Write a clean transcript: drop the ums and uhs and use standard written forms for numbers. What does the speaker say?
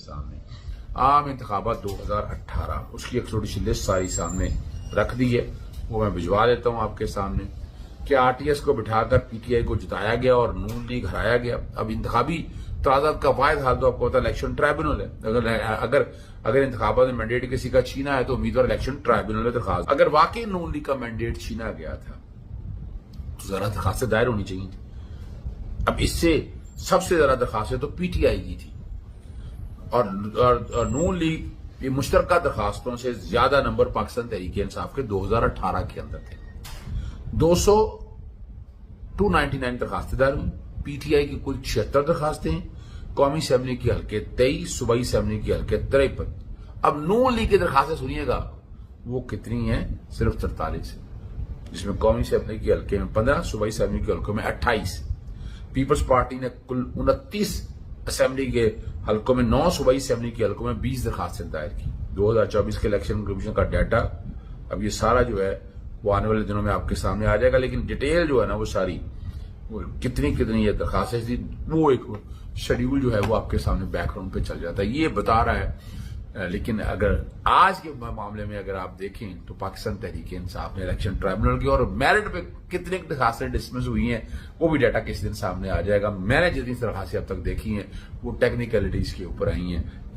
सामने आम इंतखाबात 2018 उसकी एक छोटी सी लिस्ट सारी सामने रख दी है, वो मैं भिजवा देता हूं आपके सामने कि आरटीएस को बिठाकर पीटीआई को जिताया गया और नून लीग हराया गया। अब इंतखाबी तराजात का वायद हाल तो आपको पता है इलेक्शन ट्राइब्यूनल है। अगर इंतखाबात में मैंडेट किसी का छीना है तो उम्मीदवार इलेक्शन ट्राइब्यूनल में दरखास्त, अगर वाकई नून लीग का मैंडेट छीना गया था तो जरा दरखास्तें दायर होनी चाहिए थी। अब इससे सबसे ज्यादा दरखास्तें तो पीटीआई की थी और नून लीग ये मुश्तरका दरखास्तों से ज्यादा नंबर पाकिस्तान तहरीक इंसाफ के 2018 के अंदर थे। 299 दरखास्तें दायर हुई। पीटीआई की कुल 76 दरखास्तें हैं, कौमी असेंबली की हल्के 23, सूबाई असेंबली की हल्के 53। अब नून लीग की दरखास्तें सुनिएगा वो कितनी है, सिर्फ 43 है, जिसमें कौमी असेंबली की हल्के में 15, सूबाई असेंबली के हल्कों में 28। पीपल्स पार्टी ने कुल 29 असेंबली के हल्कों में 9, सूबाई असेंबली के हल्कों में 20 दरखास्तें दायर की। 2024 के इलेक्शन कमीशन का डाटा अब ये सारा जो है वो आने वाले दिनों में आपके सामने आ जाएगा, लेकिन डिटेल जो है ना वो सारी कितनी ये दरखास्तें थी वो एक शेड्यूल जो है वो आपके सामने बैकग्राउंड पे चल जाता है, ये बता रहा है। लेकिन अगर आज के मामले में अगर आप देखें तो पाकिस्तान तहरीक इंसाफ ने इलेक्शन ट्राइब्यूनल की और मेरिट पे कितनी दरखास्तें डिसमिस हुई हैं वो भी डाटा किसी दिन सामने आ जाएगा। मैंने जितनी दरखास्तें अब तक देखी हैं वो टेक्निकलिटीज के ऊपर आई हैं।